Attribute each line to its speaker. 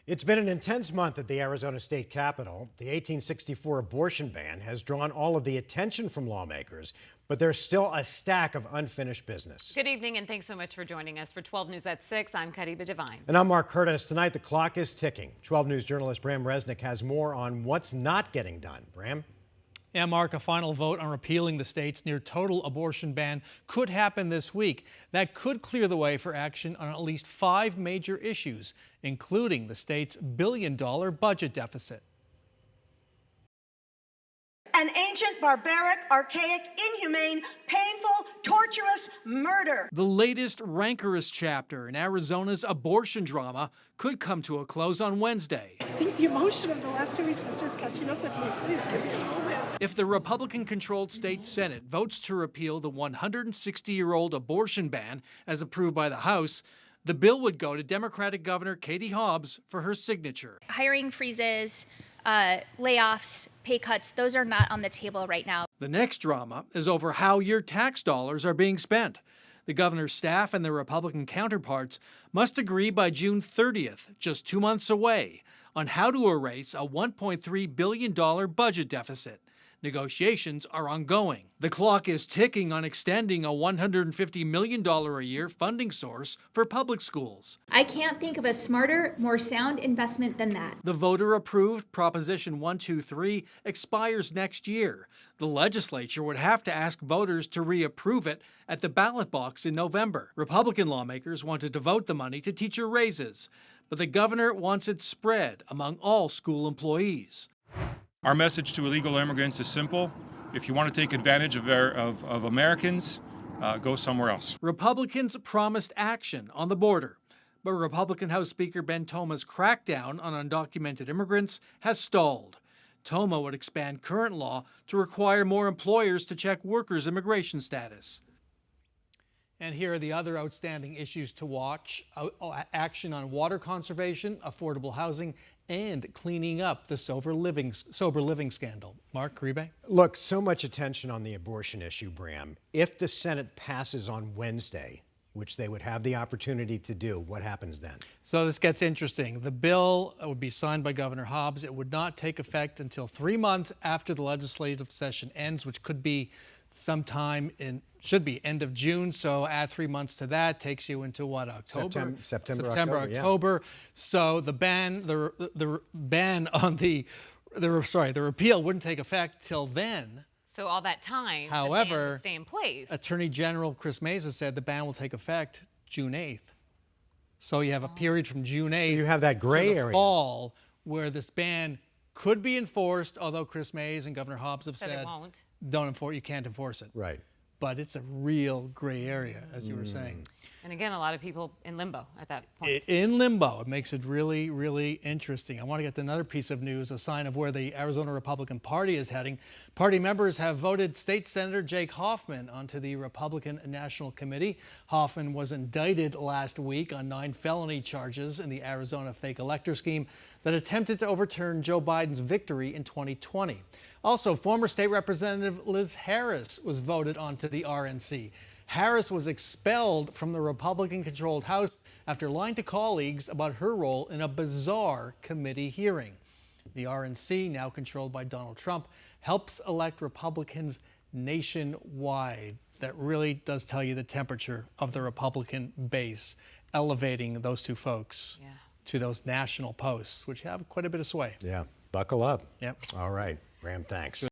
Speaker 1: It's been an intense month at the Arizona State Capitol. The 1864 abortion ban has drawn all of the attention from lawmakers, but there's still a stack of unfinished business.
Speaker 2: Good evening, and thanks so much for joining us for 12 News at 6. I'm Kadiba Devine.
Speaker 1: And I'm Mark Curtis. Tonight, the clock is ticking. 12 News journalist Bram Resnick has more on what's not getting done. Bram?
Speaker 3: Yeah, Mark, a final vote on repealing the state's near-total abortion ban could happen this week. That could clear the way for action on at least 5 major issues, including the state's billion-dollar budget deficit.
Speaker 4: An ancient, barbaric, archaic, inhumane, painful, torturous murder.
Speaker 3: The latest rancorous chapter in Arizona's abortion drama could come to a close on Wednesday.
Speaker 5: I think the emotion of the last 2 weeks is just catching up with me. Please give me a moment.
Speaker 3: If the Republican-controlled state Senate votes to repeal the 160-year-old abortion ban as approved by the House, the bill would go to Democratic Governor Katie Hobbs for her signature.
Speaker 6: Hiring freezes, layoffs, pay cuts, those are not on the table right now.
Speaker 3: The next drama is over how your tax dollars are being spent. The governor's staff and their Republican counterparts must agree by June 30th, just 2 months away, on how to erase a $1.3 billion budget deficit. Negotiations are ongoing. The clock is ticking on extending a $150 million a year funding source for public schools.
Speaker 6: I can't think of a smarter, more sound investment than that.
Speaker 3: The voter-approved Proposition 123 expires next year. The legislature would have to ask voters to reapprove it at the ballot box in November. Republican lawmakers want to devote the money to teacher raises, but the governor wants it spread among all school employees.
Speaker 7: Our message to illegal immigrants is simple. If you want to take advantage of Americans, go somewhere else.
Speaker 3: Republicans promised action on the border, but Republican House Speaker Ben Toma's crackdown on undocumented immigrants has stalled. Toma would expand current law to require more employers to check workers' immigration status. And here are the other outstanding issues to watch. Action on water conservation, affordable housing, and cleaning up the sober living scandal. Mark Caribe?
Speaker 1: Look, so much attention on the abortion issue, Bram. If the Senate passes on Wednesday, which they would have the opportunity to do, what happens then?
Speaker 3: So this gets interesting. The bill would be signed by Governor Hobbs. It would not take effect until 3 months after the legislative session ends, which could be sometime should be end of June. So add 3 months to that, takes you into what, October?
Speaker 1: September,
Speaker 3: October.
Speaker 1: Yeah.
Speaker 3: So the ban, the ban on the repeal wouldn't take effect till then.
Speaker 2: So all that time,
Speaker 3: however,
Speaker 2: the ban would stay in place.
Speaker 3: Attorney General Chris Mesa said the ban will take effect June 8th. So you have a period from June 8th
Speaker 1: so you have that gray
Speaker 3: to the
Speaker 1: area
Speaker 3: fall where this ban could be enforced, although Chris Mays and Governor Hobbs have said
Speaker 2: it won't.
Speaker 3: you can't enforce it.
Speaker 1: Right.
Speaker 3: But it's a real gray area, as you were saying.
Speaker 2: And again, a lot of people in limbo at that point.
Speaker 3: In limbo. It makes it really, really interesting. I want to get to another piece of news, a sign of where the Arizona Republican Party is heading. Party members have voted State Senator Jake Hoffman onto the Republican National Committee. Hoffman was indicted last week on 9 felony charges in the Arizona fake elector scheme that attempted to overturn Joe Biden's victory in 2020. Also, former state representative Liz Harris was voted onto the RNC. Harris was expelled from the Republican-controlled House after lying to colleagues about her role in a bizarre committee hearing. The RNC, now controlled by Donald Trump, helps elect Republicans nationwide. That really does tell you the temperature of the Republican base, elevating those two folks to those national posts, which have quite a bit of sway.
Speaker 1: Yeah. Buckle up.
Speaker 3: Yep.
Speaker 1: All right. Bram, thanks.